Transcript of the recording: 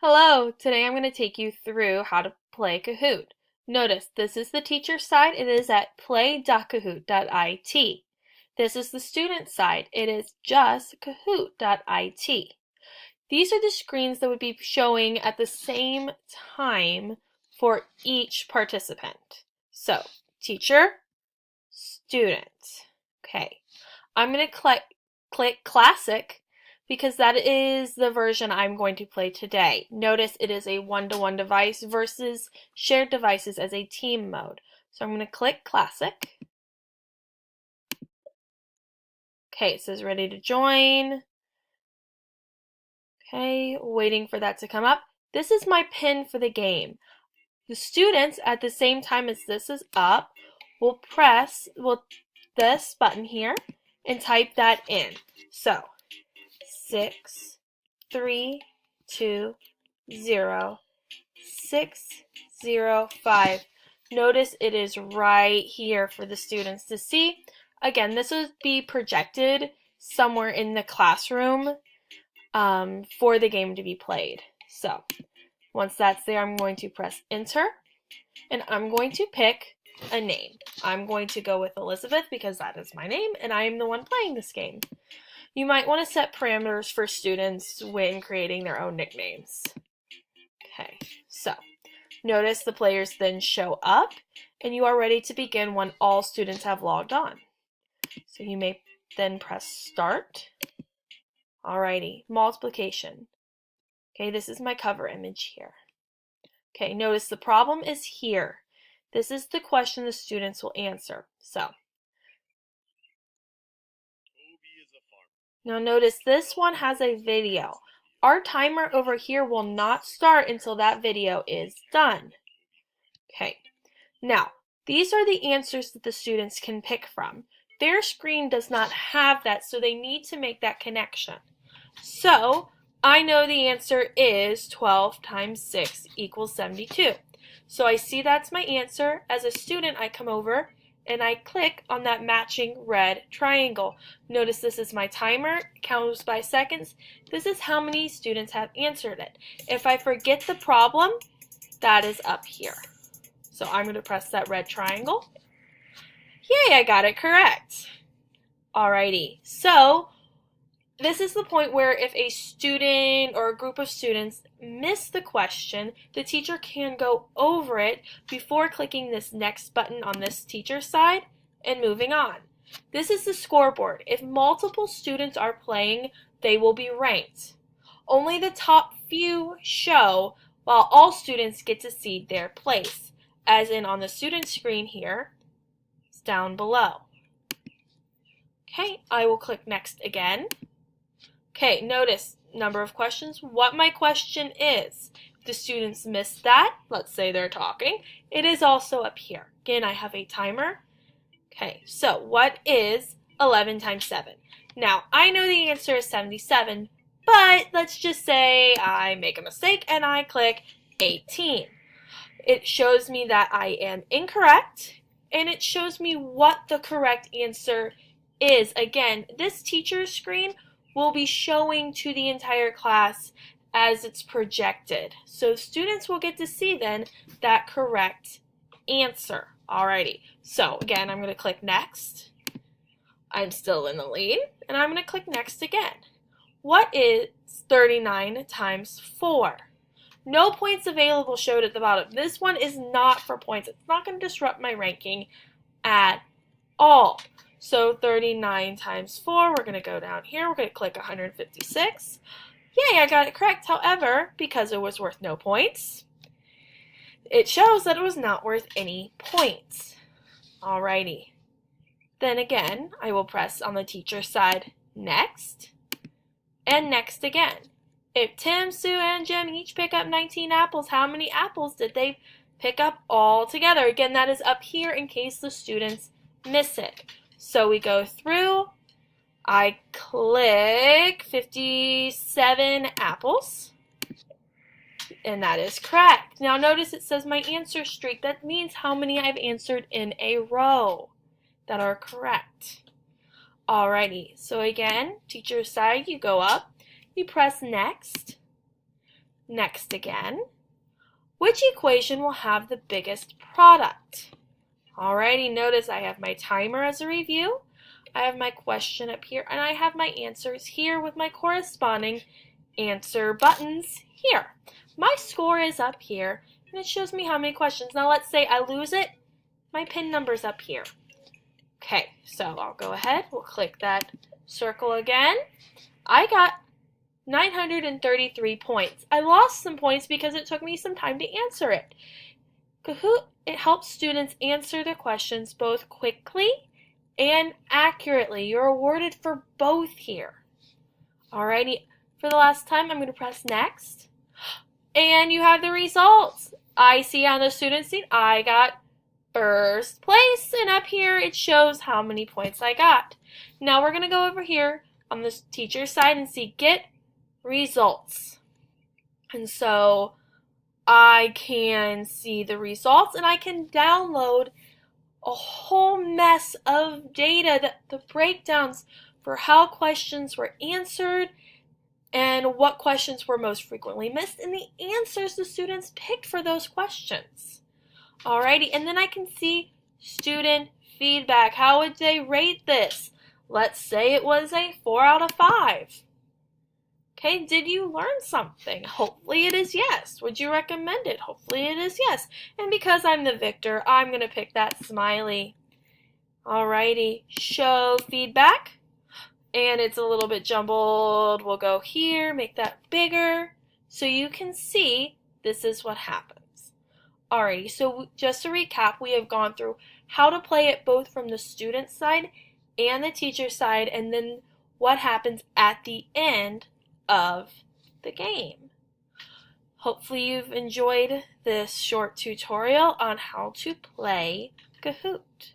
Hello, today I'm going to take you through how to play Kahoot. Notice this is the teacher side, it is at play.kahoot.it. This is the student side, it is just kahoot.it. These are the screens that would be showing at the same time for each participant. So, teacher, student. Okay, I'm going to click classic because that is the version I'm going to play today. Notice it is a one-to-one device versus shared devices as a team mode. So I'm going to click classic. Okay, it says ready to join. Okay, waiting for that to come up. This is my pin for the game. The students, at the same time as this is up, will press this button here and type that in. So 6, 3, 2, 0, 6, 0, 5. Notice it is right here for the students to see. Again, this would be projected somewhere in the classroom for the game to be played. So once that's there, I'm going to press enter and I'm going to pick a name. I'm going to go with Elizabeth because that is my name and I am the one playing this game. You might want to set parameters for students when creating their own nicknames. Okay, so notice the players then show up and you are ready to begin when all students have logged on. So you may then press start. Alrighty, multiplication. Okay, this is my cover image here. Okay, notice the problem is here. This is the question the students will answer. So now notice this one has a video. Our timer over here will not start until that video is done. Okay, now these are the answers that the students can pick from. Their screen does not have that, so they need to make that connection. So I know the answer is 12 times 6 equals 72. So I see that's my answer. As a student, I come over and I click on that matching red triangle. Notice this is my timer, counts by seconds. This is how many students have answered it. If I forget the problem, that is up here. So I'm going to press that red triangle. Yay, I got it correct. Alrighty, so this is the point where if a student or a group of students miss the question, the teacher can go over it before clicking this next button on this teacher's side and moving on. This is the scoreboard. If multiple students are playing, they will be ranked. Only the top few show, while all students get to see their place, as in on the student screen here, it's down below. Okay, I will click next again. Okay, notice number of questions, what my question is. If the students missed that, let's say they're talking, it is also up here. Again, I have a timer. Okay, so what is 11 times 7? Now, I know the answer is 77, but let's just say I make a mistake and I click 18. It shows me that I am incorrect, and it shows me what the correct answer is. Again, this teacher's screen will be showing to the entire class as it's projected. So students will get to see then that correct answer. Alrighty, so again, I'm going to click next. I'm still in the lead, and I'm going to click next again. What is 39 times 4? No points available showed at the bottom. This one is not for points. It's not going to disrupt my ranking at all. So 39 times 4, we're going to go down here. We're going to click 156. Yay, I got it correct. However, because it was worth no points, it shows that it was not worth any points. Alrighty. Then again, I will press on the teacher side next and next again. If Tim, Sue, and Jim each pick up 19 apples, how many apples did they pick up all together? Again, that is up here in case the students miss it. So we go through, I click 57 apples, and that is correct. Now notice it says my answer streak. That means how many I've answered in a row that are correct. Alrighty, so again, teacher's side, you go up, you press next, Next again, which equation will have the biggest product? Alrighty, notice I have my timer as a review, I have my question up here, and I have my answers here with my corresponding answer buttons here. My score is up here, and it shows me how many questions. Now let's say I lose it, my pin number's up here. Okay, so I'll go ahead, we'll click that circle again. I got 933 points. I lost some points because it took me some time to answer it. Kahoot, it helps students answer the questions both quickly and accurately. You're awarded for both here. Alrighty, for the last time, I'm going to press next. And you have the results. I see on the student seat, I got first place, and up here it shows how many points I got. Now we're going to go over here on the teacher's side and see get results. And so I can see the results, and I can download a whole mess of data, the breakdowns for how questions were answered and what questions were most frequently missed and the answers the students picked for those questions. Alrighty, and then I can see student feedback. How would they rate this? Let's say it was a 4 out of 5. Okay, did you learn something? Hopefully it is yes. Would you recommend it? Hopefully it is yes. And because I'm the victor, I'm going to pick that smiley. Alrighty, show feedback. And it's a little bit jumbled. We'll go here, make that bigger, so you can see this is what happens. Alrighty, so just to recap, we have gone through how to play it both from the student side and the teacher side, and then what happens at the end of the game. Hopefully you've enjoyed this short tutorial on how to play Kahoot.